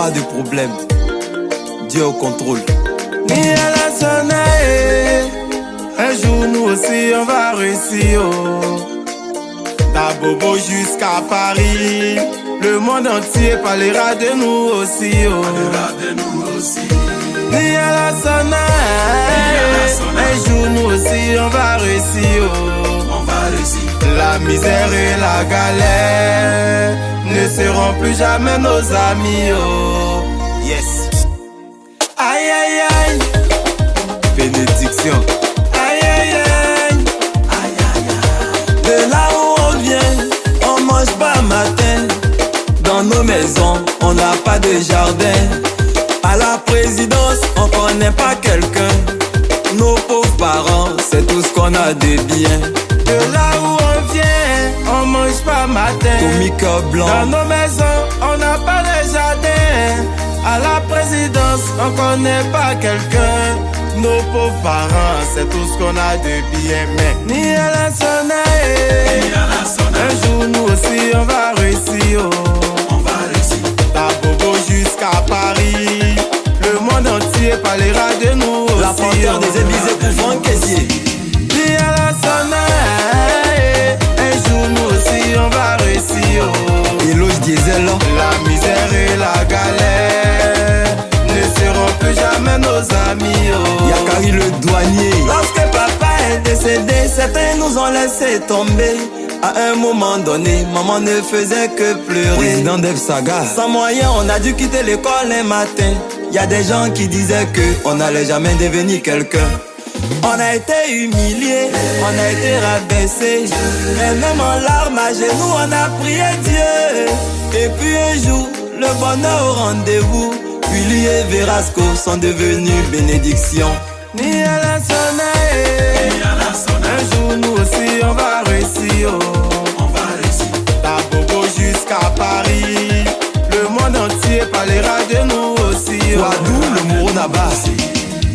pas de problème. Dieu au contrôle. Ni à la sonnerie, un jour nous aussi on va réussir. D'Abobo jusqu'à Paris, le monde entier parlera de nous aussi. Ni à la sonnerie, un jour nous aussi on va réussir. La misère et la galère ne seront plus jamais nos amis. Yes. Aïe aïe aïe. Bénédiction. Aïe aïe aïe. Aïe aïe aïe. De là où on vient, on mange pas matin. Dans nos maisons, on n'a pas de jardin. À la présidence, on connaît pas quelqu'un. Nos pauvres parents, c'est tout ce qu'on a de bien. De là où on vient, on mange pas matin. Tommy cœur blanc. Dans nos maisons, on n'a pas de jardin. À la présidence, on connaît pas quelqu'un. Nos pauvres parents, c'est tout ce qu'on a de bien. Mais ni à la sonnerie, un jour nous aussi on va réussir. D'Abobo jusqu'à Paris, le monde entier parlera de nous aussi. La panthère des ébisés pour Franck Kessier. Ni à la sonnerie, un jour nous aussi on va réussir. Éloge Diesel. La misère et la galère ne seront plus jamais nos amis. Yakari le douanier. Lorsque papa est décédé, certains nous ont laissé tomber. À un moment donné, maman ne faisait que pleurer. Président d'Ef Saga. Sans moyen, on a dû quitter l'école un matin. Y a des gens qui disaient que on n'allait jamais devenir quelqu'un. On a été humiliés, on a été rabaissés. Et même en larmes à genoux, on a prié Dieu. Et puis un jour, le bonheur au rendez-vous. Willy et Verasco sont devenus bénédiction. Ni à la sonnerie, un jour nous aussi on va réussir. D'Abobo jusqu'à Paris, le monde entier parlera de nous aussi. Wadou, le Mouro Naba.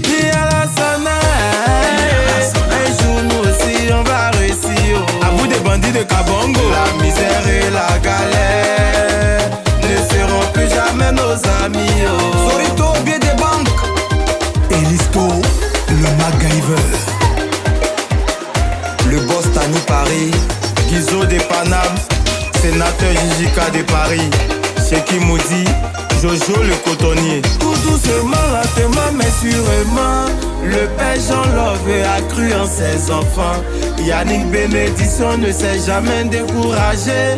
Ni à la sonnerie, un jour nous aussi on va réussir. À bout des bandits de Kabongo, la misère et la galère ne seront plus jamais nos amis. Sorito, biais des banques. Elisto, le MacGyver. Le boss Tani Paris. Guizo de Paname, sénateur Jijika de Paris. Cheki Moudi, Jojo le cotonnier. Tout doucement, lentement, mais sûrement, le père Jean Love a cru en ses enfants. Yannick Bénédiction ne s'est jamais découragé.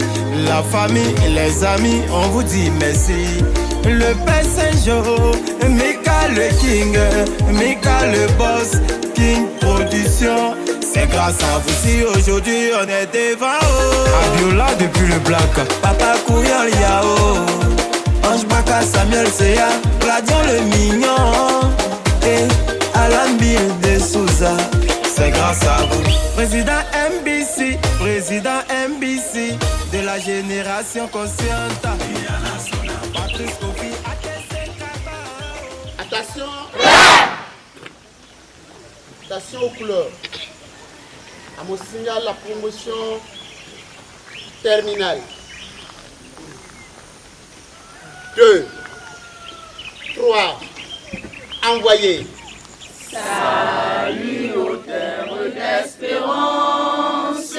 La famille et les amis, on vous dit merci. Le père Saint-Jean, Mika le King, Mika le boss, King Production. C'est grâce à vous si aujourd'hui on est devant. Abiola depuis le Black, Papa Kourian Yao, Ange Baka Samuel Seya, Gladion le Mignon et Alan Bill de Souza. C'est grâce à vous. Président MBC de la génération consciente. Patrice Kofi, Attention. Attention aux couleurs. À mon signal, la promotion terminale. 2, 3, envoyé. Salut aux terres d'espérance,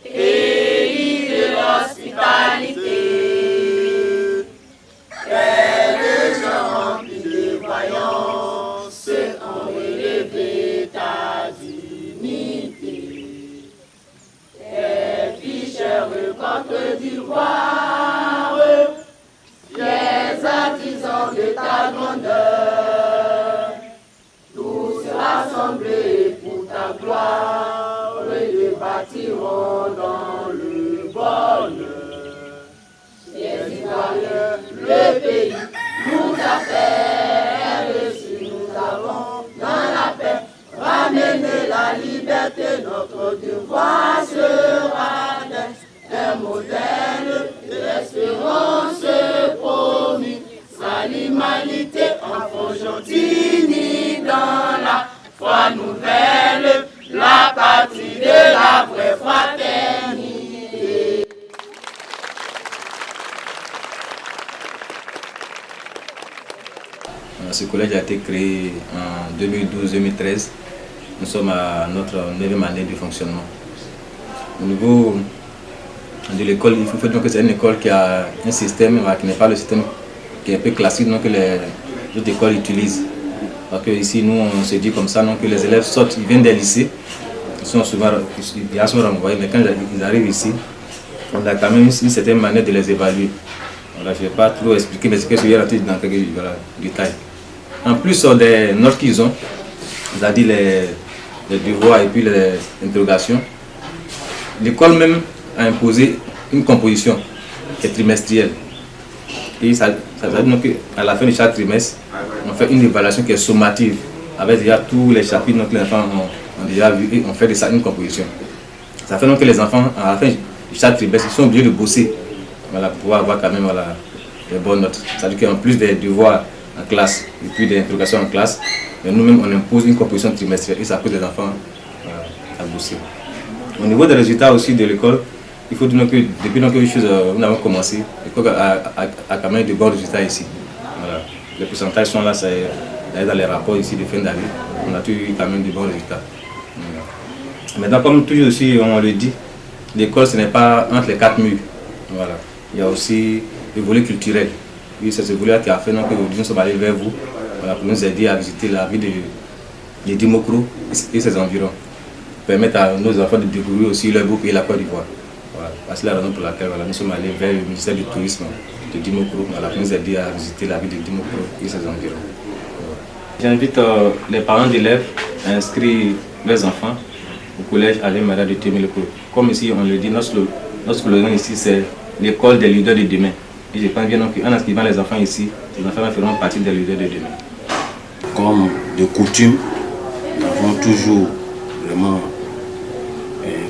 pays de l'hospitalité. Quels gens remplis de voyance ont élevé ta dignité. Tes ficheurs Côte d'Ivoire, les artisans de ta grandeur, tous rassemblés pour ta gloire, et bâtiront dans le bonheur. Les citoyens, le pays nous appelle, si nous avons dans la paix ramener la liberté, notre devoir sera d'être un modèle d'espérance promis à l'humanité, enfant gentil né dans la foi nouvelle, la patrie de la vraie fraternité. collège a été créé en 2012-2013. Nous sommes à notre 9e année de fonctionnement. Au niveau de l'école, il faut dire que c'est une école qui a un système qui n'est pas le système qui est un peu classique que les autres écoles utilisent. Parce que ici, nous, on se dit comme ça, que les élèves sortent, ils viennent des lycées, ils sont souvent renvoyés, mais quand ils arrivent ici, on a quand même une certaine manière de les évaluer. Voilà, je ne vais pas trop expliquer, mais c'est que je vais rentrer dans quelques détails. En plus des notes qu'ils ont, c'est-à-dire les devoirs et puis les interrogations, l'école même a imposé une composition qui est trimestrielle. Et ça veut dire qu'à la fin de chaque trimestre, on fait une évaluation qui est sommative, avec déjà tous les chapitres que les enfants ont déjà vus et on fait de ça une composition. Ça fait donc que les enfants, à la fin de chaque trimestre, ils sont obligés de bosser pour pouvoir avoir quand même des bonnes notes. C'est-à-dire qu'en plus des devoirs en classe et puis des interrogations en classe, nous-mêmes on impose une composition trimestrielle et ça pousse les enfants à bosser. Au niveau des résultats aussi de l'école, il faut dire que depuis que nous avons commencé, l'école a quand même de bons résultats ici. Voilà. Les pourcentages sont là, c'est dans les rapports ici de fin d'année. On a eu quand même de bons résultats. Voilà. Maintenant, comme toujours aussi on le dit, l'école ce n'est pas entre les quatre murs. Voilà. Il y a aussi le volet culturel. Et c'est ce volet qui a fait que nous sommes allés vers vous pour nous aider à visiter la ville de Dimokro et ses environs. Permettre à nos enfants de découvrir aussi leur beau pays, la Côte d'Ivoire. Voilà. C'est la raison pour laquelle nous sommes allés vers le ministère du Tourisme de Dimokro pour nous aider à visiter la ville de Dimokro et ses environs. Voilà. J'invite les parents d'élèves à inscrire leurs enfants au collège Ave Maria de Téméléco. Comme ici on le dit, notre slogan ici c'est l'école des leaders de demain. Et je pense bien qu'en inscrivant les enfants ici, les enfants feront partie des leaders de demain. Comme de coutume, nous avons toujours vraiment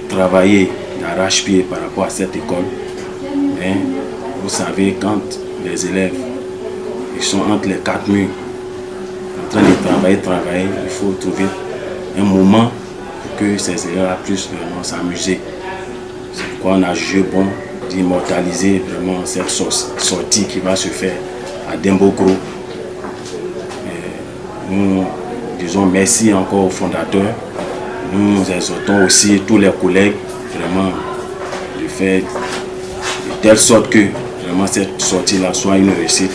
travaillé d'arrache-pied par rapport à cette école. Mais vous savez, quand les élèves ils sont entre les quatre murs, en train de travailler, il faut trouver un moment pour que ces élèves puissent vraiment s'amuser. C'est pourquoi on a jugé bon d'immortaliser vraiment cette sortie qui va se faire à Dimokro. Nous disons merci encore aux fondateurs. Nous exhortons aussi tous les collègues vraiment de faire de telle sorte que vraiment cette sortie-là soit une réussite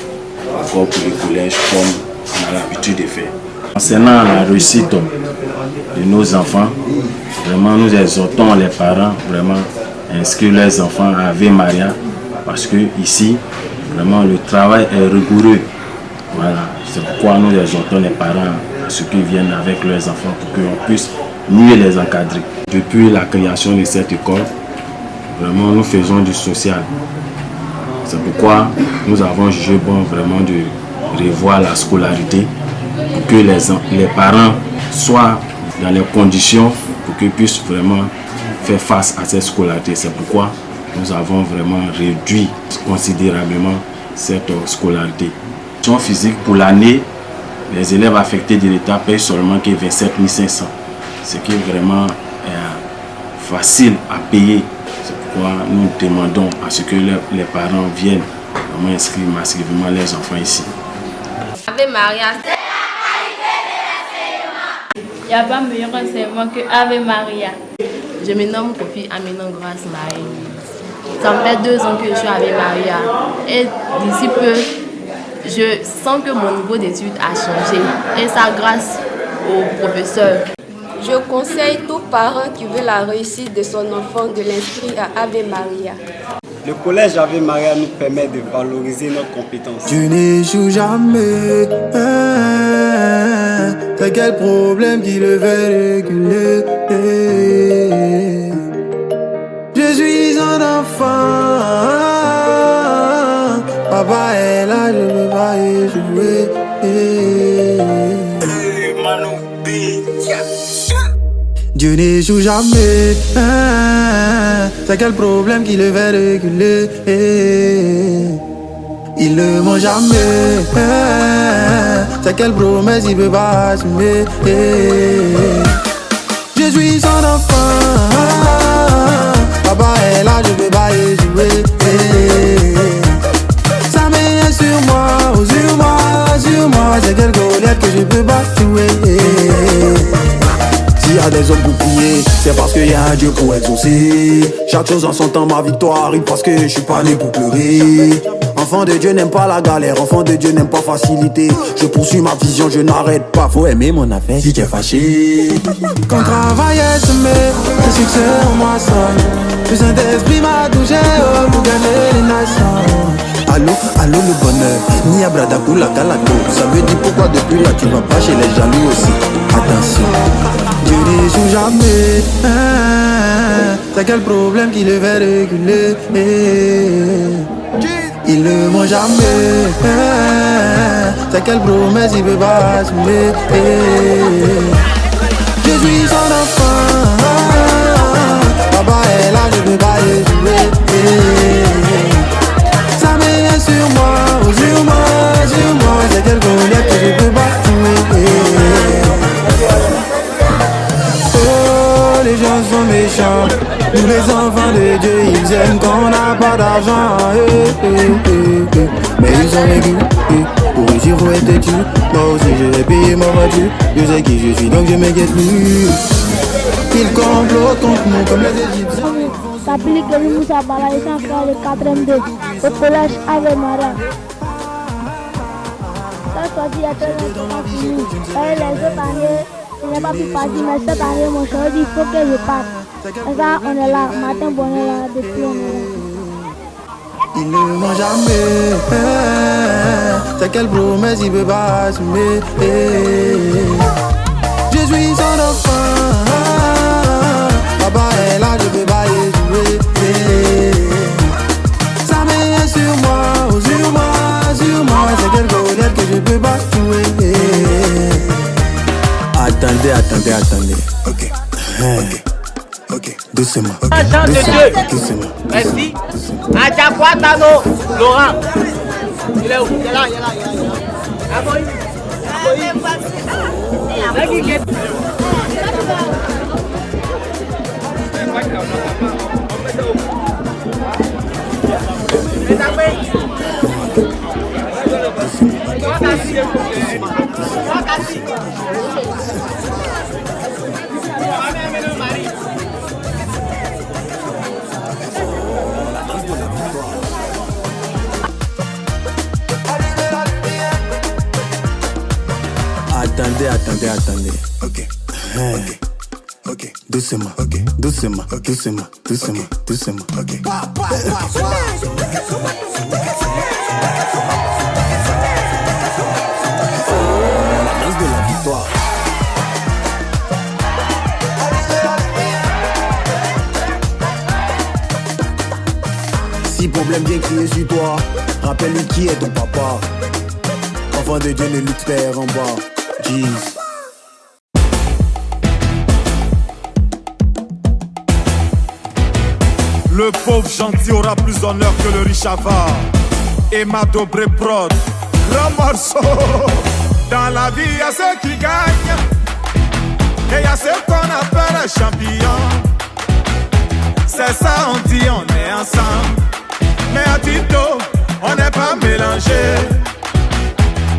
encore pour le collège comme on a l'habitude de faire. Concernant la réussite de nos enfants, vraiment nous exhortons les parents vraiment à inscrire leurs enfants à Ave Maria parce que ici vraiment le travail est rigoureux. Voilà, c'est pourquoi nous exhortons les parents à ce qu'ils viennent avec leurs enfants pour qu'on puisse mieux les encadrer. Depuis la création de cette école, vraiment nous faisons du social. C'est pourquoi nous avons jugé bon vraiment de revoir la scolarité pour que les parents soient dans les conditions pour qu'ils puissent vraiment faire face à cette scolarité. C'est pourquoi nous avons vraiment réduit considérablement cette scolarité. Physique pour l'année, les élèves affectés de l'État payent seulement que 27 500, ce qui est vraiment facile à payer. C'est pourquoi nous demandons à ce que les parents viennent vraiment inscrire massivement leurs enfants ici. Ave Maria, il n'y a pas meilleur enseignement que Ave Maria. Je me nomme Kofi Aminon Grace Marie. Ça me fait 2 ans que je suis Ave Maria. Et d'ici peu, je sens que mon niveau d'études a changé. Et ça grâce aux professeurs. Je conseille tout parent qui veut la réussite de son enfant de l'inscrire à Ave Maria. Le collège Ave Maria nous permet de valoriser notre compétence. Tu n'échoues jamais. C'est quel problème qui le fait réguler? Je suis un enfant. Papa est là, je ne veux pas échouer. Dieu n'échoue jamais. C'est quel problème qui le fait reculer? Il ne ment jamais. C'est quelle promesse il peut pas assumer? Je suis son enfant. Papa est là, je peux pas échouer. Sa main est sur moi, c'est quel colère. Dieu pour exaucer. Chaque chose en son temps, ma victoire arrive parce que je suis pas né pour pleurer. Enfant de Dieu n'aime pas la galère, enfant de Dieu n'aime pas facilité. Je poursuis ma vision, je n'arrête pas. Faut aimer mon affaire si tu es fâché. Quand travail est semé, le succès en moi sonne. Le Saint-Esprit m'a touché pour gagner les nations. Allô, allô le bonheur, ni abrada pour la galato. Ça veut dire pourquoi depuis là tu vas pas chez les jaloux aussi. Attention, Dieu n'échoue jamais. C'est quel problème qui le fait réguler. Il ne ment jamais. C'est quelle promesse il peut pas assumer. Je suis son enfant. Papa est là, je peux pas le jouer. Ça me vient sur moi, sur moi, sur moi. C'est quelle colère que je peux pas jouer. Oh, les gens sont méchants. Nous les enfants de Dieu, ils aiment quand on n'a pas d'argent. Mais ils ont vécu. Pour réussir, faut être têtu. Moi aussi, je vais payer ma voiture. Je sais qui je suis, donc je m'inquiète plus. Ils complotent contre nous comme les Égyptiens. S'applique le Moussa Bala et sans frère de 82 au collège Ave Maria. Ça soit dit à très longtemps fini. Les autres années, je n'ai pas pu partir, mais cette année, mon cher dit il faut que je parte. Et ça, on est là, matin, bon, on est là, depuis on est là. Il ne ment jamais. C'est quelle promesse il peut pas assumer. Je suis son enfant. Papa est là, je peux pas y jouer. Ça me vient sur moi, sur moi, sur moi. C'est quelle colère que je peux pas jouer. Attendez. Ok. Ok. Doucement. Agent de Dieu. Doucement. Merci. Adjakwatano Laurent. Il est où? Il est là. Aboy. Attendez. Ok. Doucement. Ok. La danse de la victoire. Si problème vient crier sur toi, rappelle-lui qui est ton papa. Enfant de Dieu ne lutte père en bas. Jeez. Le pauvre gentil aura plus d'honneur que le riche avare. Emma Dobré Prod, grand morceau. Dans la vie, y'a ceux qui gagnent et y'a ceux qu'on appelle les champions. C'est ça, on dit on est ensemble. Mais à Tito, on n'est pas mélangés.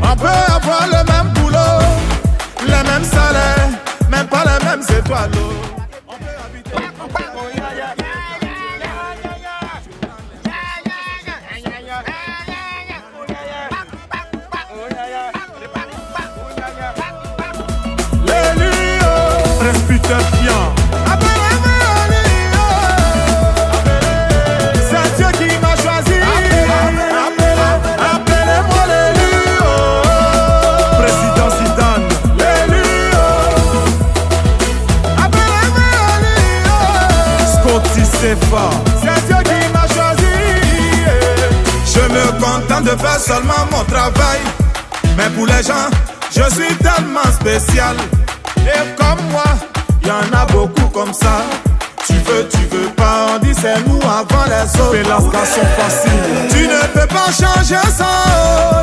On peut avoir le même boulot, les mêmes salaires, même pas les mêmes étoiles. On peut habiter. C'est Dieu qui m'a choisi. Appelez-moi l'élu. Président Zidane, l'élu. Appelez-moi l'élu. Scotty Sefa, c'est Dieu qui m'a choisi. Je me contente de faire seulement mon travail. Mais pour les gens, je suis tellement spécial. Et comme moi, y'en a beaucoup comme ça. Tu veux pas, on dit c'est nous avant les autres. Et las sont faciles. Tu ne peux pas changer ça.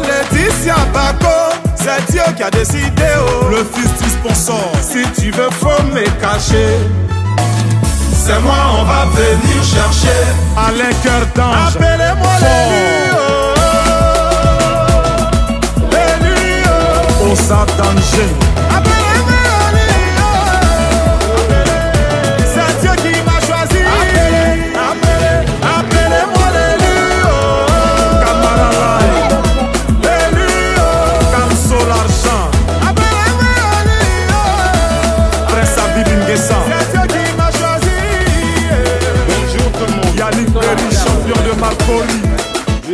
Laetitia Bako, c'est Dieu qui a décidé. Oh. Le fils du sponsor. Si tu veux, faut me cacher. C'est moi, on va venir chercher. Alain Cœur d'Ange. Appelez-moi l'élu. L'élu. Au Satan.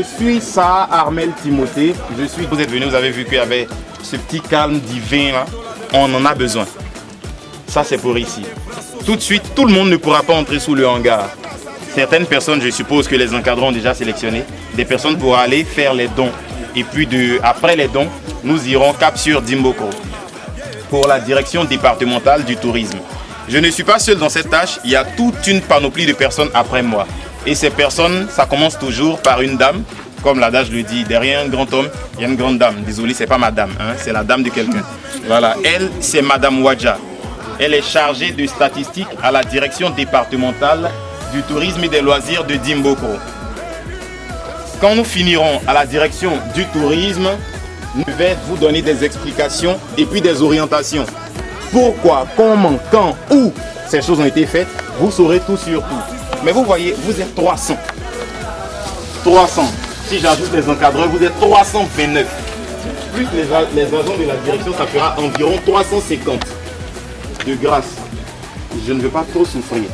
suis Saha Armel Timothée. Vous êtes venu, vous avez vu qu'il y avait ce petit calme divin là. On en a besoin. Ça c'est pour ici. Tout de suite, tout le monde ne pourra pas entrer sous le hangar. Certaines personnes, je suppose que les encadrants ont déjà sélectionné, des personnes pourront aller faire les dons. Et puis après les dons, nous irons cap sur Dimbokro pour la direction départementale du tourisme. Je ne suis pas seul dans cette tâche, il y a toute une panoplie de personnes après moi. Et ces personnes, ça commence toujours par une dame, comme l'adage le dit, derrière un grand homme, il y a une grande dame. Désolé, c'est pas ma dame, hein, c'est la dame de quelqu'un. Voilà, elle, c'est Madame Wadja. Elle est chargée de statistiques à la direction départementale du tourisme et des loisirs de Dimbokro. Quand nous finirons à la direction du tourisme, je vais vous donner des explications et puis des orientations. Pourquoi, comment, quand, où ces choses ont été faites, vous saurez tout sur tout. Mais vous voyez, vous êtes 300. 300. Si j'ajoute les encadreurs, vous êtes 329. Plus les agents de la direction, ça fera environ 350. De grâce, je ne veux pas trop souffrir.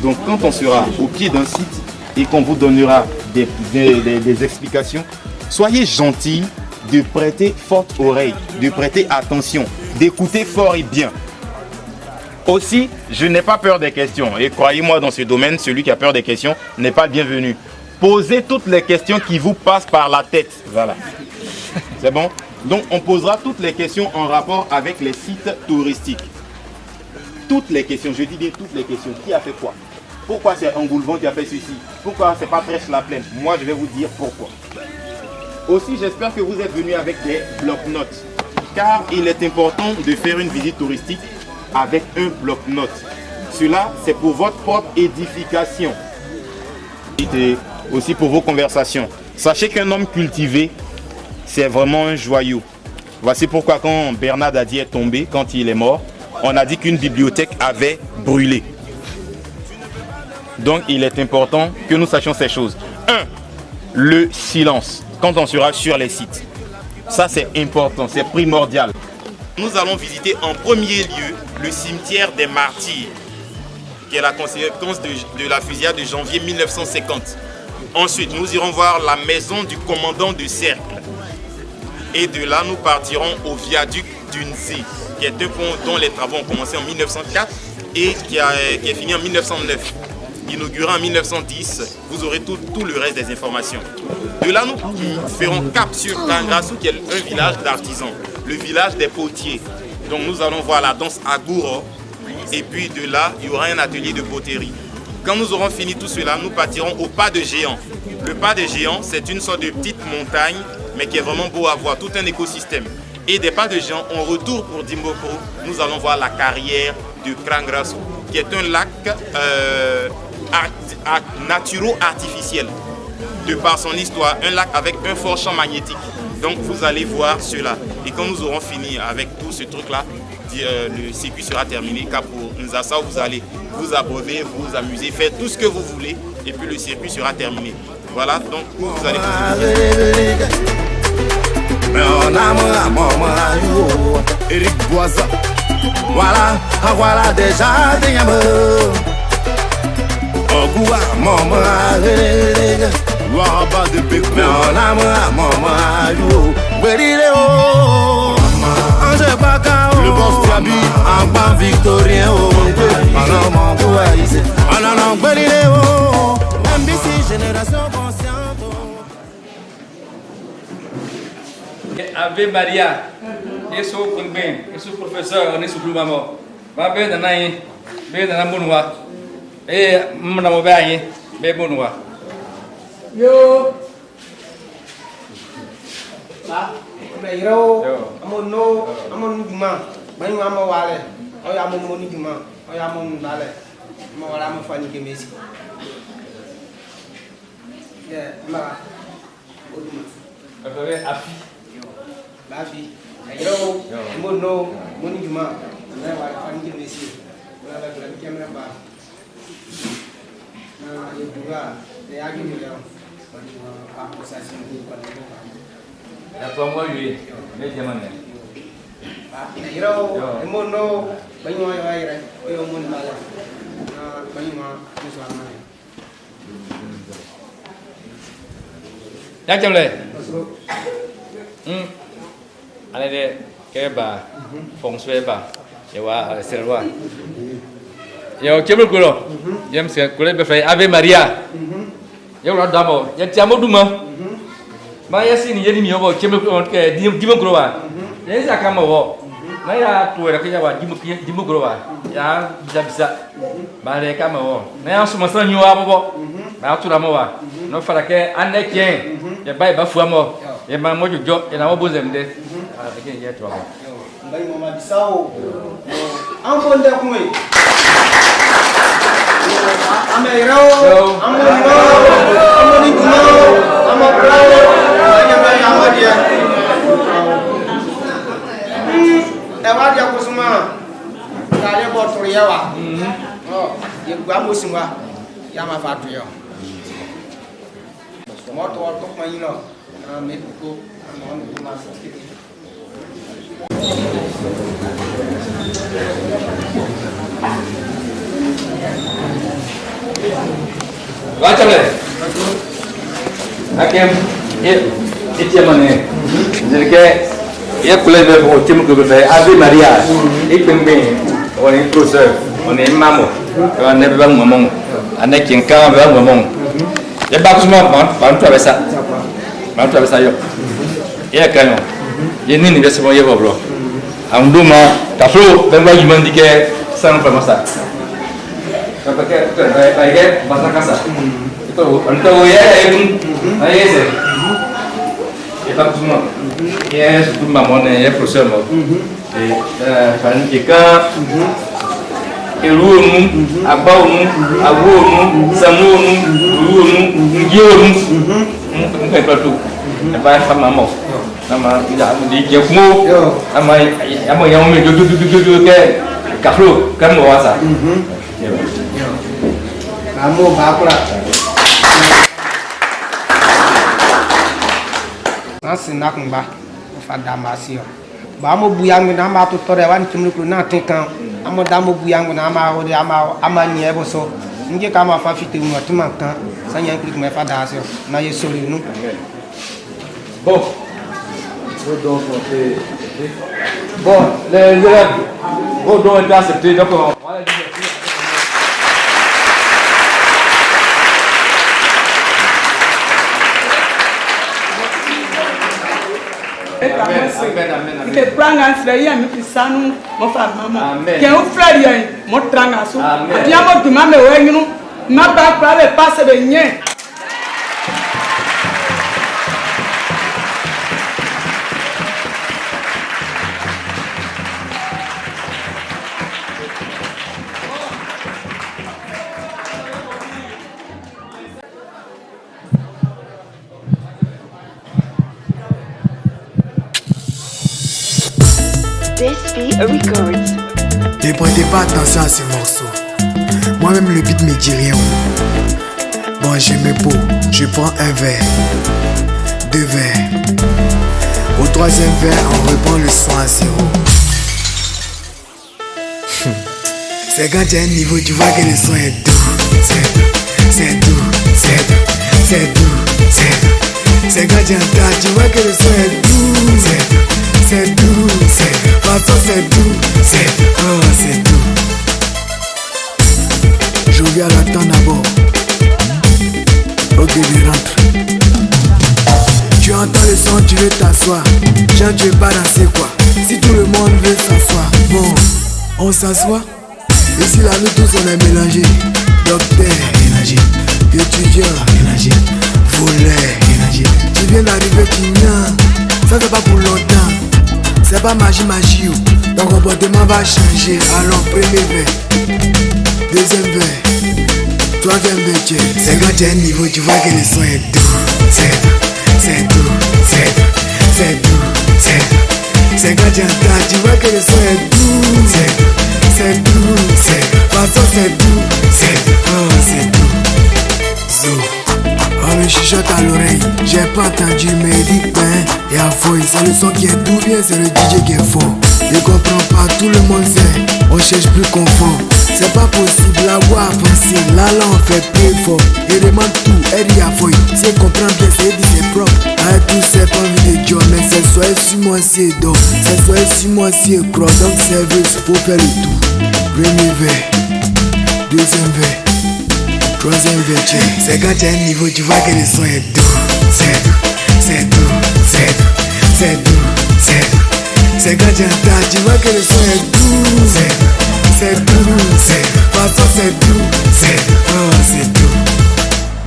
Donc quand on sera au pied d'un site et qu'on vous donnera des explications, soyez gentils de prêter forte oreille, de prêter attention, d'écouter fort et bien. Aussi, je n'ai pas peur des questions. Et croyez-moi, dans ce domaine, celui qui a peur des questions n'est pas le bienvenu. Posez toutes les questions qui vous passent par la tête. Voilà. C'est bon? Donc on posera toutes les questions en rapport avec les sites touristiques. Toutes les questions, je dis bien toutes les questions. Qui a fait quoi? Pourquoi c'est Angoulevent qui a fait ceci? Pourquoi c'est pas Trèche-la-Plaine? Moi, je vais vous dire pourquoi. Aussi, j'espère que vous êtes venus avec des bloc-notes. Car il est important de faire une visite touristique avec un bloc-notes. Cela, c'est pour votre propre édification. Et aussi pour vos conversations. Sachez qu'un homme cultivé, c'est vraiment un joyau. Voici pourquoi quand Bernard Dadier est tombé, quand il est mort, on a dit qu'une bibliothèque avait brûlé. Donc il est important que nous sachions ces choses. 1. Le silence, quand on sera sur les sites. Ça c'est important, c'est primordial. Nous allons visiter en premier lieu le cimetière des martyrs, qui est la conséquence de la fusillade de janvier 1950. Ensuite, nous irons voir la maison du commandant de cercle. Et de là, nous partirons au viaduc d'Unzé, qui est un pont dont les travaux ont commencé en 1904 et qui est fini en 1909. Inauguré en 1910, vous aurez tout le reste des informations. De là, nous ferons cap sur Kangrassou, qui est un village d'artisans, le village des potiers. Donc nous allons voir la danse Agouro, et puis de là, il y aura un atelier de poterie. Quand nous aurons fini tout cela, nous partirons au pas de géant. Le pas de géant, c'est une sorte de petite montagne, mais qui est vraiment beau à voir, tout un écosystème. Et des pas de géant, en retour pour Dimbokro, nous allons voir la carrière de Kangrassou, qui est un lac naturo-artificiel. De par son histoire, un lac avec un fort champ magnétique. Donc vous allez voir cela. Et quand nous aurons fini avec tout ce truc-là, le circuit sera terminé. Car pour Nzassa, vous allez vous abreuver, vous amuser, faire tout ce que vous voulez. Et puis le circuit sera terminé. Voilà, donc vous allez Eric Boisa. Voilà, voilà déjà des amours. Ogua, maman, Waba de Pécou. Mais on a maman, yo. Bérileo. Ange Bakao. Le boss Tiabi, un ban victorien. On a mon ici. On a non Bérileo. MBC, génération consciente. Ave Maria. Yesu Pengben, Yesu professeur, Yesu Blumamo. Va ben nanai, ben nanamunwa. Mnamo baye, bebunwa. Yo. Ba, beiro, amono, amon juma. Banyu amo wale. Oya amon moni juma. Oya amon dale. Mo wala mo fani ke Messi. Yeah, ma. Oduma. Akawe afi. Afi. Beiro, amono, moni juma. Na wala fani ke Messi. Wala la kamera ba. Na yedura, de agi milhão. A associação do Panamá. É para morrer, mesmo mané. Iro, emono, banho ai ai, eu mon bala. Banho ma, isso a mãe. Ya jam le. Allez de keba feng shui ba. Ya wa serwa. Ya kebel kulo. Jam se kulo be fai Ave Maria. Ya lo damo. Ya tiamo duma. Ba ya sini ya ni mi obo kebel kulo ke dimo kulo ba. Ya sa kama wo. Na ya tu era ke ya wa dimo kulo ba. Ya bisa. Ba le kama wo. Na ya suma san nyu abo. Ba tu ramo ba. No fara ke ane kien. Ya ba fu amo. Ya ma mo jojo ya na mo bozem de. Again ya tu abo. Ngai mama bisao. Ambo nda kumwe. Ameirao. Amoni kuno. Amabrao. Ayamai amadia. Ewadia kusuma. Kale botori yawa. Ye gwa musimwa. Yama fatu yo. Moto tok mayino. Mexico. Amon kuma sakiti. Baca le. Hakim, itu mana? Jadi ke, ia kuliah berapa tim kuliah Ave Maria, ini pembing, orang ini profesor, orang ini mamu, orang ini bang ngomong, anak kengkang bang ngomong. Jadi bagus semua, bantu abis ayo. Ia kan, ini ni biasa semua ia bro. Amdu mah, kaflu, bembagi mandi ke sang permasa. Kalau pakai bahasa kasar, itu untuk ya itu, ayah sih, kita semua, ya sebelum mamon ya proses mau, kan jika ilmu, abaumu, abumu, samumu, ulumu, ngiumu, mungkin perlu, apa sama mau, nama tidak dijauhmu, ama yang menjuju ke kaflu kan bahasa. Kamu bakula. Nasi nak mbah, fada masio. Bamu buyang na ma to tore wan chimlu na tekan. Amo damu buyang na ma ho ama nye boso. Nge kama fa fitu mo timankan. Sanya klik me fada asio. Na ye sori nu. Bon. Donc bon, les élèves vont être acceptés donc on va Ke pranga sreya mi pisanu mo fa mama ke o frère ya mo tranga so dia mo duma me we nyunu na ba pra be passe be nye. Ne prêtez pas attention à ce morceau. Moi-même le beat me dit rien. Bon, j'ai mes pots, je prends un verre, 2 verres. Au 3e verre, on reprend le son à 0. C'est quand tu as un niveau, tu vois que le son est doux. C'est doux, c'est doux, c'est doux, c'est doux. C'est quand tu entends, tu vois que le son est doux. C'est doux, c'est doux. Façon c'est doux, c'est doux, oh c'est doux. Je viens l'attendre d'abord. Ok, je rentre. Tu entends le son, tu veux t'asseoir. Jean, tu veux pas danser quoi? Si tout le monde veut s'asseoir, bon, on s'assoit. Ici là, nous tous on est mélangés. Docteur, mélangé. Étudiant, mélangé. Voleur, mélangé. Tu viens d'arriver, tu viens. Ça c'est pas pour longtemps. C'est pas magie. Ton comportement va changer. Alors, premier verre, 2e verre, 3e verre. C'est quand tu as un niveau, tu vois que le son est doux. C'est doux, c'est doux, c'est doux, c'est doux, c'est doux. C'est quand tu entends, tu vois que le son est doux. C'est doux, c'est doux. Façon c'est doux, c'est doux, oh c'est doux. Zo. On me chuchote à l'oreille, j'ai pas entendu mais dit ben y'a fouille, c'est le son qui est doux bien, c'est le DJ qui est fort. Je comprends pas, tout le monde sait, on cherche plus confort. C'est pas possible avoir avancé. Là on fait plus fort. Il demande tout, elle y a fouille. Si elle comprend bien, c'est dit c'est propre. Ah, tout c'est pas envie de Dieu, mais c'est soit sur moi c'est d'or. C'est soit sur moi c'est croix. Donc service, faut faire le tout. Premier verre, deuxième verre, troisième verre, check. C'est quand tu as un niveau, tu vois que le son est doux. C'est doux, c'est doux, c'est doux, c'est doux, c'est doux. C'est quand tu entends, tu vois que le son est doux. C'est doux, c'est doux, c'est doux. Façon c'est doux, c'est doux, oh c'est doux.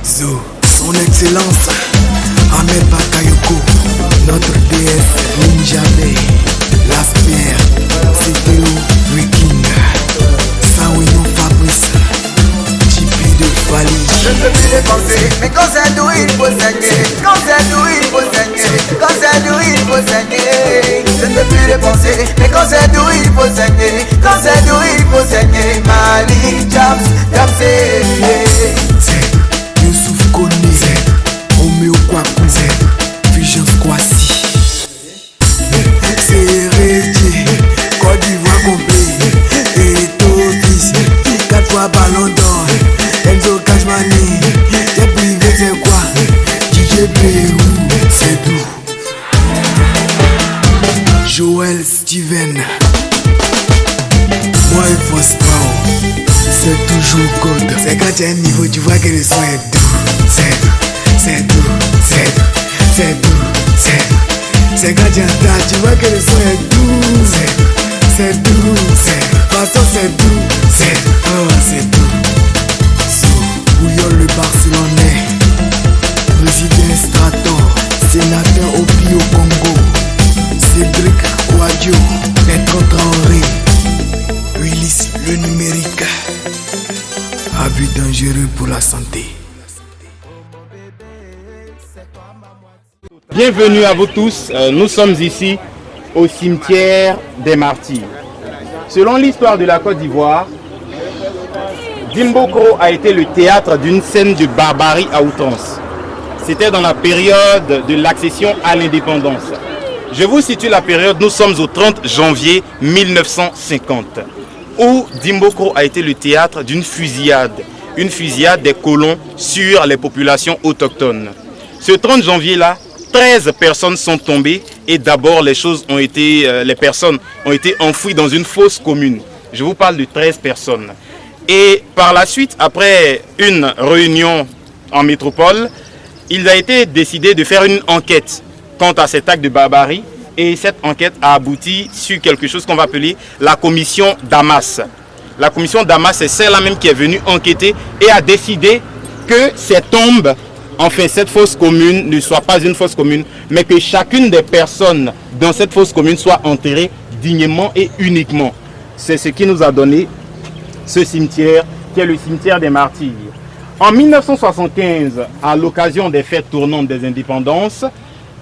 Zo, son excellence, Ahmed Bakayoko, notre déesse Ninja Bay, Las Pierres, CTO, Wiking, Sawino Fabrice, JP de Fali. Je ne peux plus dépenser, mais quand c'est doux il faut saigner. Quand c'est doux il faut saigner. Quand c'est doux il faut saigner. Je ne peux plus dépenser, mais quand c'est doux il faut saigner. Quand c'est doux il faut saigner. Mali, Jams, c'est Youssouf Kone, Romeo Kwaku, Fulgence Kwasi, c'est Héritier, Côte d'Ivoire complet, et Tobis, 4 fois Ballon d'Or, Enzo Cashmani, t'es privé c'est quoi? DJ Pérou, c'est doux. Joël Steven, moi il faut pas. C'est toujours God. C'est quand tu as un niveau, tu vois que le son est doux. C'est doux, c'est doux, c'est doux, c'est doux, c'est doux. C'est quand tu entends, tu vois que le son est doux. C'est doux, c'est doux, c'est doux. Façon c'est doux, c'est doux, oh c'est doux. So, Bouillon le Barcelonais, président Strator, sénateur au Pio Congo, Cédric Kouadio, Maître Traoré, Willis le numérique. Abus dangereux pour la santé. Bienvenue à vous tous, nous sommes ici au cimetière des martyrs. Selon l'histoire de la Côte d'Ivoire, Dimbokro a été le théâtre d'une scène de barbarie à outrance. C'était dans la période de l'accession à l'indépendance. Je vous situe la période, nous sommes au 30 janvier 1950. Où Dimbokro a été le théâtre d'une fusillade des colons sur les populations autochtones. Ce 30 janvier-là, 13 personnes sont tombées et d'abord les personnes ont été enfouies dans une fosse commune. Je vous parle de 13 personnes. Et par la suite, après une réunion en métropole, il a été décidé de faire une enquête quant à cet acte de barbarie. Et cette enquête a abouti sur quelque chose qu'on va appeler la commission Damas. La commission Damas, c'est celle-là même qui est venue enquêter et a décidé que ces tombes, enfin cette fosse commune, ne soit pas une fosse commune, mais que chacune des personnes dans cette fosse commune soit enterrée dignement et uniquement. C'est ce qui nous a donné ce cimetière, qui est le cimetière des martyrs. En 1975, à l'occasion des fêtes tournantes des indépendances,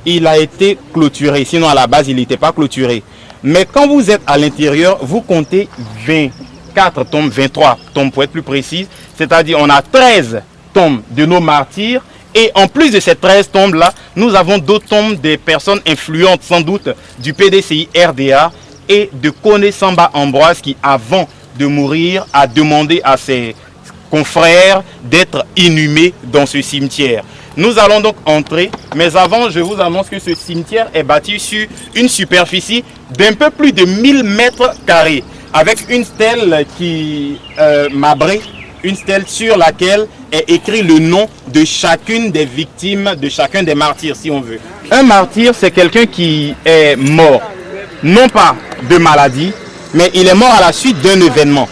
il a été clôturé, sinon à la base il n'était pas clôturé. Mais quand vous êtes à l'intérieur, vous comptez 24 tombes, 23 tombes pour être plus précis. C'est-à-dire on a 13 tombes de nos martyrs. Et en plus de ces 13 tombes-là, nous avons d'autres tombes des personnes influentes sans doute du PDCI RDA et de Kone Samba Ambroise qui avant de mourir a demandé à ses confrères d'être inhumés dans ce cimetière. Nous allons donc entrer, mais avant, je vous annonce que ce cimetière est bâti sur une superficie d'un peu plus de 1000 mètres carrés, avec une stèle qui m'abrite, une stèle sur laquelle est écrit le nom de chacune des victimes, de chacun des martyrs, si on veut. Un martyr, c'est quelqu'un qui est mort, non pas de maladie, mais il est mort à la suite d'un événement.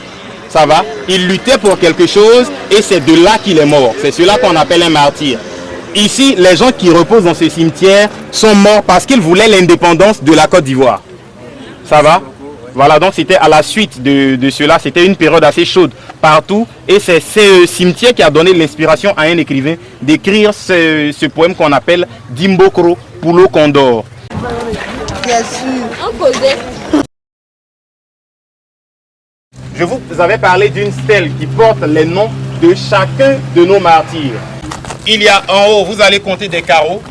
Ça va? Il luttait pour quelque chose et c'est de là qu'il est mort. C'est cela qu'on appelle un martyr. Ici, les gens qui reposent dans ce cimetière sont morts parce qu'ils voulaient l'indépendance de la Côte d'Ivoire. Ça va? Voilà, donc c'était à la suite de cela. C'était une période assez chaude partout. Et c'est ce cimetière qui a donné l'inspiration à un écrivain d'écrire ce poème qu'on appelle Dimbokro Poulo Condor. Bien sûr. Je vous avais parlé d'une stèle qui porte les noms de chacun de nos martyrs. Il y a en haut, vous allez compter des carreaux,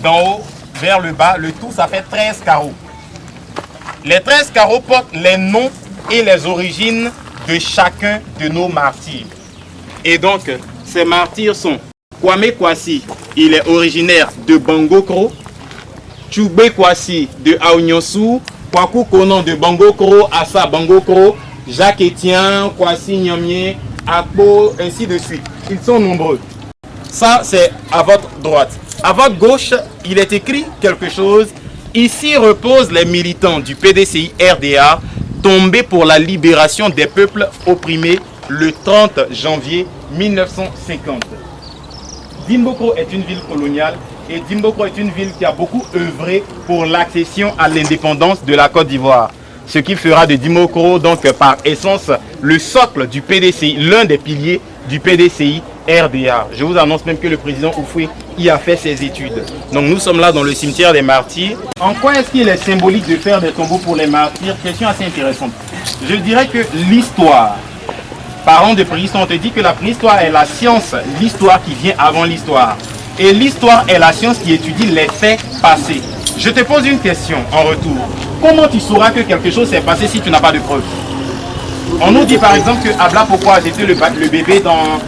d'en haut vers le bas, le tout ça fait 13 carreaux. Les 13 carreaux portent les noms et les origines de chacun de nos martyrs. Et donc, ces martyrs sont Kwame Kwasi, il est originaire de Bangokro, Choubé Kwasi de Aounyosu, Kwaku Konon de Bangokro, Assa Bangokro, Jacques Etienne, Kwasi Nyamien, Akbo, ainsi de suite. Ils sont nombreux. Ça, c'est à votre droite. À votre gauche, il est écrit quelque chose. Ici reposent les militants du PDCI RDA tombés pour la libération des peuples opprimés le 30 janvier 1950. Dimbokro est une ville coloniale et Dimbokro est une ville qui a beaucoup œuvré pour l'accession à l'indépendance de la Côte d'Ivoire. Ce qui fera de Dimbokro donc par essence le socle du PDCI, l'un des piliers du PDCI RDA. Je vous annonce même que le président Houphouët y a fait ses études. Donc nous sommes là dans le cimetière des martyrs. En quoi est-ce qu'il est symbolique de faire des tombeaux pour les martyrs? Question assez intéressante. Je dirais que l'histoire, parents de préhistoire, on te dit que la préhistoire est la science, l'histoire qui vient avant l'histoire. Et l'histoire est la science qui étudie les faits passés. Je te pose une question en retour. Comment tu sauras que quelque chose s'est passé si tu n'as pas de preuves? On nous dit par exemple que Abla Poko a jeté le bébé dans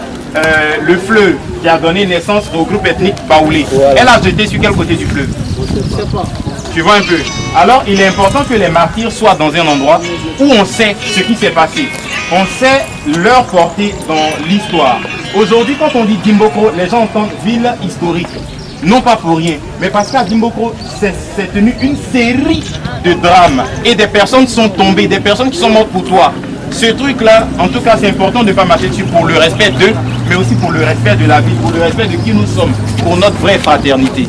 le fleuve qui a donné naissance au groupe ethnique Baoulé. Elle a jeté sur quel côté du fleuve? Tu vois un peu. Alors il est important que les martyrs soient dans un endroit où on sait ce qui s'est passé. On sait leur portée dans l'histoire. Aujourd'hui, quand on dit Dimbokro, les gens entendent ville historique. Non pas pour rien, mais parce qu'à Dimbokro, c'est tenu une série de drames. Et des personnes sont tombées, des personnes qui sont mortes pour toi. Ce truc-là, en tout cas, c'est important de ne pas marcher dessus pour le respect d'eux, mais aussi pour le respect de la vie, pour le respect de qui nous sommes, pour notre vraie fraternité.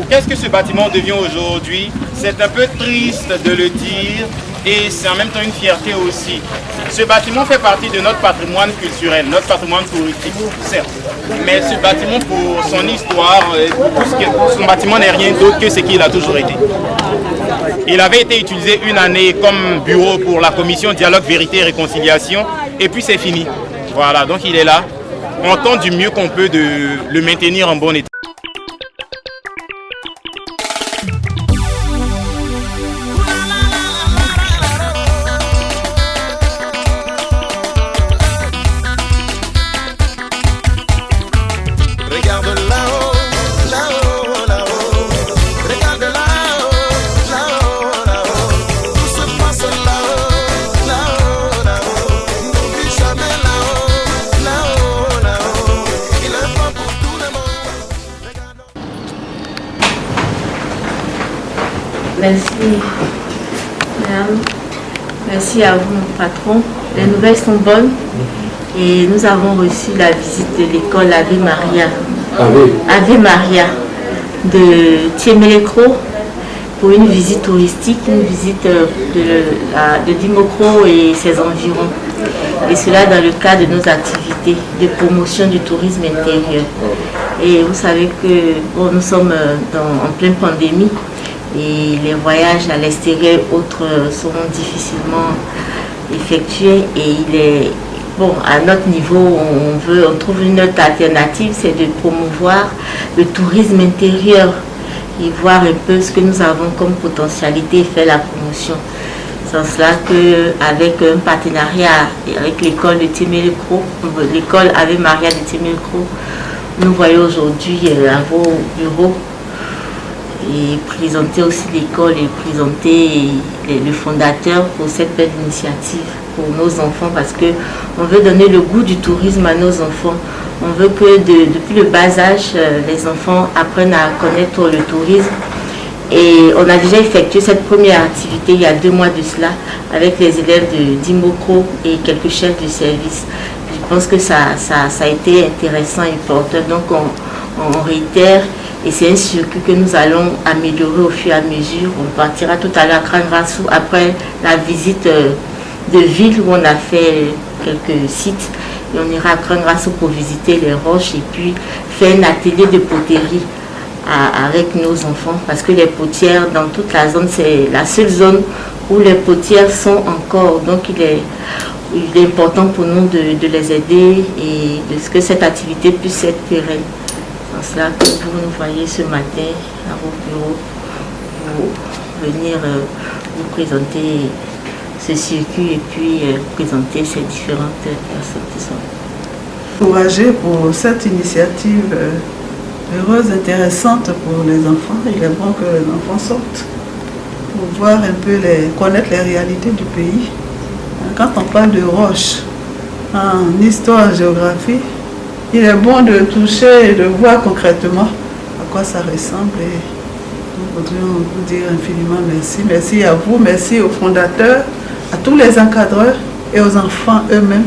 Qu'est-ce que ce bâtiment devient aujourd'hui? C'est un peu triste de le dire et c'est en même temps une fierté aussi. Ce bâtiment fait partie de notre patrimoine culturel, notre patrimoine touristique, certes. Mais ce bâtiment, pour son histoire, son bâtiment n'est rien d'autre que ce qu'il a toujours été. Il avait été utilisé une année comme bureau pour la commission Dialogue, Vérité et Réconciliation et puis c'est fini. Voilà, donc il est là. On tente du mieux qu'on peut de le maintenir en bon état. Merci, madame. Merci à vous, mon patron. Les nouvelles sont bonnes et nous avons reçu la visite de l'école Ave Maria. Ave Maria de Tiemelekro pour une visite touristique, une visite de Dimbokro et ses environs. Et cela dans le cadre de nos activités de promotion du tourisme intérieur. Et vous savez que bon, nous sommes en pleine pandémie. Et les voyages à l'extérieur autres sont difficilement effectués et il est bon à notre niveau on trouve une autre alternative, c'est de promouvoir le tourisme intérieur et voir un peu ce que nous avons comme potentialité et faire la promotion. C'est en cela qu'avec un partenariat avec l'école de Tiemelekro, l'école Ave Maria de Tiemelekro, nous voyons aujourd'hui à vos bureaux et présenter aussi l'école et présenter le fondateur pour cette belle initiative pour nos enfants parce qu'on veut donner le goût du tourisme à nos enfants. On veut que depuis le bas âge, les enfants apprennent à connaître le tourisme. Et on a déjà effectué cette première activité il y a 2 mois de cela avec les élèves de Dimbokro et quelques chefs de service. Je pense que ça a été intéressant et porteur. Donc on réitère. Et c'est un circuit que nous allons améliorer au fur et à mesure. On partira tout à l'heure à Krangrassou après la visite de ville où on a fait quelques sites. Et on ira à Krangrassou pour visiter les roches et puis faire un atelier de poterie avec nos enfants. Parce que les potières dans toute la zone, c'est la seule zone où les potières sont encore. Donc il est important pour nous de les aider et de ce que cette activité puisse être pérenne. C'est cela que vous nous voyez ce matin à vos bureaux pour venir vous présenter ce circuit et puis présenter ces différentes personnes qui sont là. Encouragé pour cette initiative heureuse, intéressante pour les enfants. Il est bon que les enfants sortent pour voir un peu, connaître les réalités du pays. Quand on parle de roches en histoire, en géographie, il est bon de toucher et de voir concrètement à quoi ça ressemble. Et nous voudrions vous dire infiniment merci. Merci à vous, merci aux fondateurs, à tous les encadreurs et aux enfants eux-mêmes.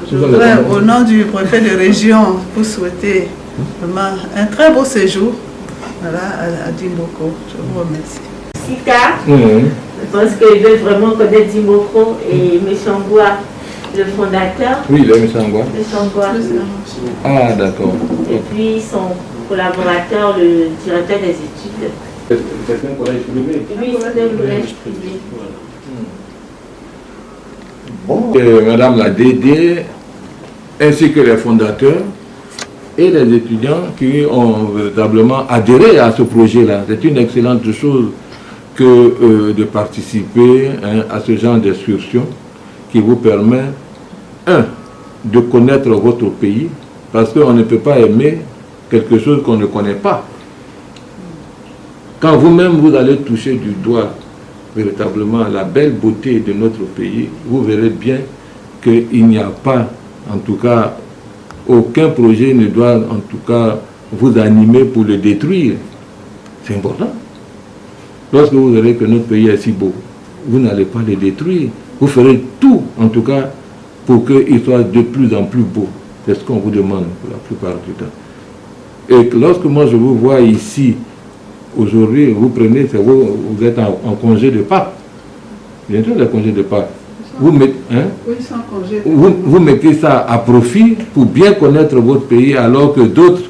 Je voudrais, au nom du préfet de région, vous souhaiter vraiment un très beau séjour à Dimoko. Je vous remercie. Sika, je pense qu'il veut vraiment connaître Dimoko et Meshangwa, le fondateur. Oui, le Meshangwa. Ah, d'accord. Et puis son collaborateur, le directeur des études. C'est un collège privé. Oui, c'est un collège privé. Bon. Madame la DD, ainsi que les fondateurs et les étudiants qui ont véritablement adhéré à ce projet-là. C'est une excellente chose que de participer à ce genre d'excursion qui vous permet, de connaître votre pays, parce qu'on ne peut pas aimer quelque chose qu'on ne connaît pas. Quand vous-même vous allez toucher du doigt véritablement la belle beauté de notre pays, vous verrez bien qu'il n'y a pas, en tout cas, aucun projet ne doit en tout cas vous animer pour le détruire. C'est important. Lorsque vous verrez que notre pays est si beau, vous n'allez pas le détruire. Vous ferez tout, en tout cas, pour qu'il soit de plus en plus beau. C'est ce qu'on vous demande pour la plupart du temps. Et lorsque moi je vous vois ici, aujourd'hui, vous prenez, vous êtes en congé de Pâques. Bientôt le congé de Pâques. Vous mettez ça à profit pour bien connaître votre pays, alors que d'autres,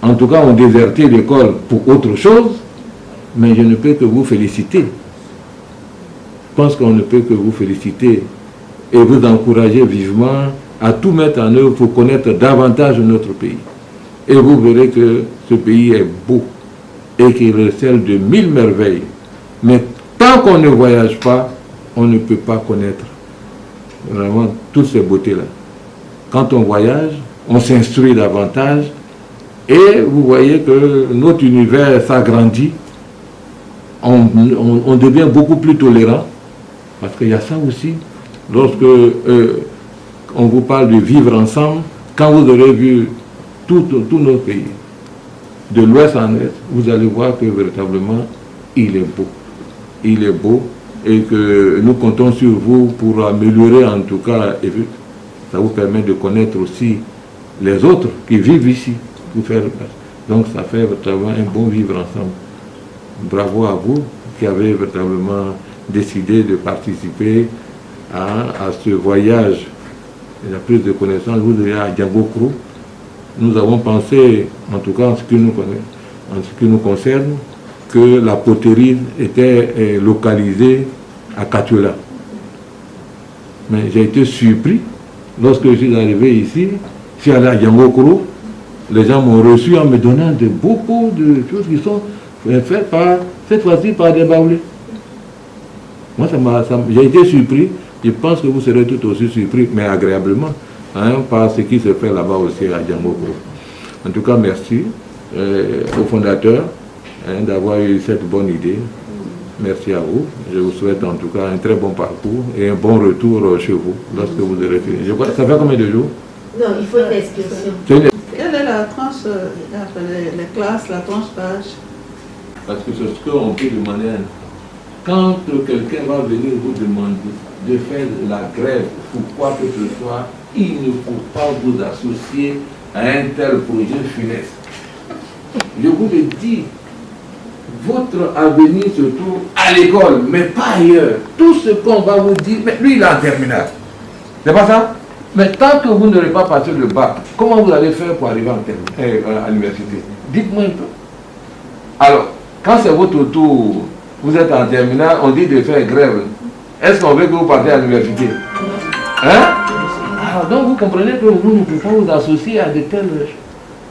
en tout cas, ont déserté l'école pour autre chose. Mais je ne peux que vous féliciter. Je pense qu'on ne peut que vous féliciter et vous encourager vivement à tout mettre en œuvre pour connaître davantage notre pays. Et vous verrez que ce pays est beau et qu'il recèle de 1000 merveilles. Mais tant qu'on ne voyage pas, on ne peut pas connaître vraiment toutes ces beautés-là. Quand on voyage, on s'instruit davantage et vous voyez que notre univers s'agrandit. On devient beaucoup plus tolérant, parce qu'il y a ça aussi. Lorsque on vous parle de vivre ensemble, quand vous aurez vu tout notre pays, de l'ouest en est, vous allez voir que véritablement, il est beau. Il est beau et que nous comptons sur vous pour améliorer en tout cas, et ça vous permet de connaître aussi les autres qui vivent ici. Donc ça fait véritablement un bon vivre ensemble. Bravo à vous qui avez véritablement décidé de participer à ce voyage et la prise de connaissance. Vous allez à Diambokro. Nous avons pensé, en tout cas en ce qui nous concerne, que la poterie était localisée à Katuela. Mais j'ai été surpris lorsque je suis arrivé ici. Je suis allé à Diambokro. Les gens m'ont reçu en me donnant beaucoup de choses qui sont faites cette fois-ci par des Baoulés. Moi, j'ai été surpris. Je pense que vous serez tout aussi surpris, mais agréablement, par ce qui se fait là-bas aussi à Diambokro. En tout cas, merci au fondateur d'avoir eu cette bonne idée. Merci à vous. Je vous souhaite en tout cas un très bon parcours et un bon retour chez vous lorsque vous aurez fini. Je crois, ça fait combien de jours? Non, il faut une excursion. Quelle est la tranche, les classes, la tranche d'âge? Parce que c'est ce qu'on peut demander. Quand quelqu'un va venir vous demander de faire la grève pour quoi que ce soit, il ne faut pas vous associer à un tel projet funeste. Je vous le dis, votre avenir se trouve à l'école, mais pas ailleurs. Tout ce qu'on va vous dire, mais lui il est en terminale. C'est pas ça? Mais tant que vous n'aurez pas passé le bac, comment vous allez faire pour arriver à l'université? Dites-moi un peu. Alors, quand c'est votre tour vous êtes en terminale, on dit de faire grève. Est-ce qu'on veut que vous partez à l'université? Hein? Alors, donc vous comprenez que vous ne pouvez pas vous associer à de telles choses.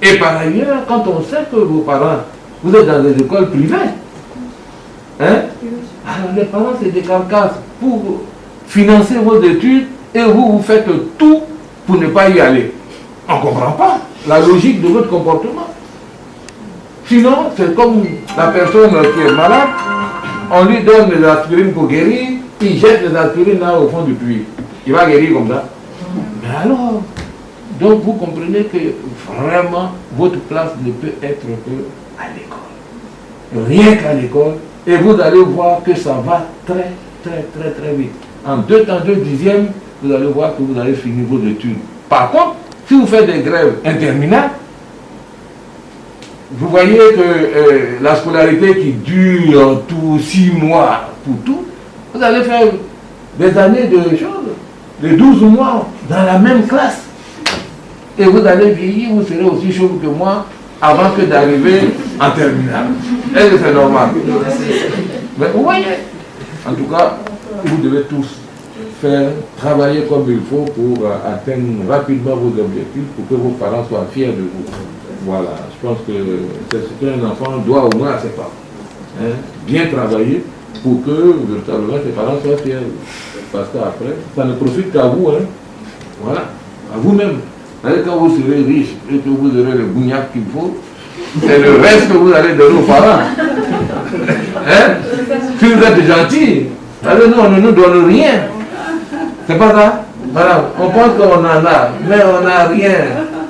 Et par ailleurs, quand on sait que vos parents, vous êtes dans des écoles privées, hein? Alors les parents c'est des carcasses pour financer vos études et vous faites tout pour ne pas y aller. On ne comprend pas la logique de votre comportement. Sinon, c'est comme la personne qui est malade, on lui donne des aspirines pour guérir, il jette les aspirines là au fond du puits. Il va guérir comme ça. Mais alors, donc vous comprenez que vraiment votre place ne peut être que à l'école. Rien qu'à l'école. Et vous allez voir que ça va très vite. En 2 temps, 2 dixièmes, vous allez voir que vous allez finir vos études. Par contre, si vous faites des grèves interminables, vous voyez que la scolarité qui dure en tout 6 mois pour tout, vous allez faire des années de choses, de 12 mois dans la même classe. Et vous allez vieillir, vous serez aussi chauve que moi avant que d'arriver en terminale. Est-ce que c'est normal? Mais vous voyez, en tout cas, vous devez tous travailler comme il faut pour atteindre rapidement vos objectifs, pour que vos parents soient fiers de vous. Voilà, je pense que c'est ce qu'un enfant doit au moins à ses parents. Hein? Bien travailler pour que véritablement ses parents soient fiers. Parce qu'après, ça ne profite qu'à vous. Hein? Voilà, à vous-même. Quand vous serez riche et que vous aurez le bougnac qu'il faut, c'est le reste que vous allez donner aux parents. Hein? Si vous êtes gentil, alors nous, on ne nous donne rien. C'est pas ça? Voilà, on pense qu'on en a, mais on n'a rien.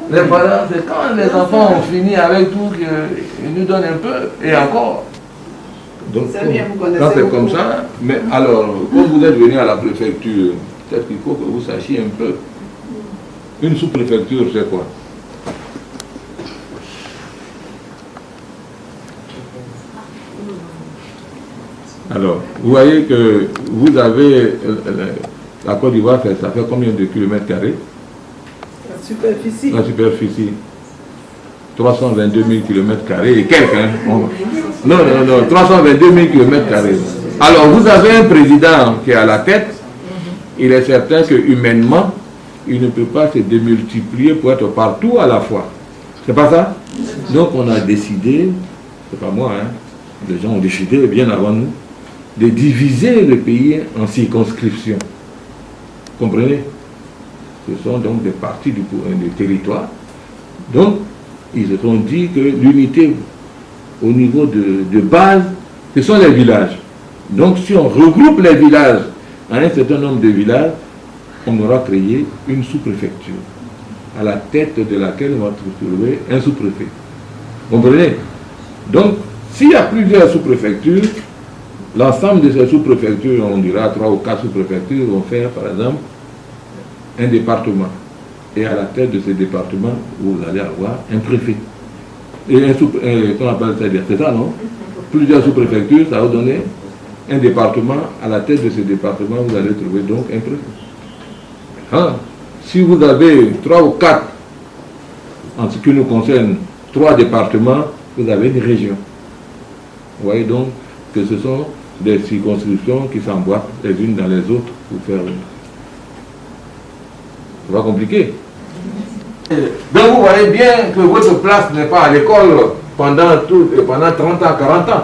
Les parents, c'est quand les enfants ont fini avec tout qu'ils nous donnent un peu, et encore. Donc, quand c'est comme ça, mais alors, quand vous êtes venu à la préfecture, peut-être qu'il faut que vous sachiez un peu. Une sous-préfecture, c'est quoi? Alors, vous voyez que vous avez la Côte d'Ivoire, ça fait combien de kilomètres carrés? La superficie. La superficie. 322 000 kilomètres carrés et quelques. Hein? Non, 322 000 kilomètres carrés. Alors, vous avez un président qui est à la tête. Il est certain que humainement, il ne peut pas se démultiplier pour être partout à la fois. C'est pas ça? Donc on a décidé, c'est pas moi, hein, les gens ont décidé bien avant nous, de diviser le pays en circonscriptions. Comprenez? Ce sont donc des parties du territoire. Donc, ils se sont dit que l'unité au niveau de base, ce sont les villages. Donc si on regroupe les villages en un certain nombre de villages, on aura créé une sous-préfecture, à la tête de laquelle on va trouver un sous-préfet. Vous comprenez? Donc, s'il y a plusieurs sous-préfectures, l'ensemble de ces sous-préfectures, on dira 3 ou 4 sous-préfectures, vont faire par exemple un département. Et à la tête de ce département, vous allez avoir un préfet. Et qu'on appelle ça, c'est ça, non? Plusieurs sous-préfectures, ça va donner un département. À la tête de ce département, vous allez trouver donc un préfet. Hein? Si vous avez 3 ou 4, en ce qui nous concerne, 3 départements, vous avez une région. Vous voyez donc que ce sont des circonscriptions qui s'emboîtent les unes dans les autres pour faire. C'est pas compliqué. Donc vous voyez bien que votre place n'est pas à l'école pendant 30 ans, 40 ans.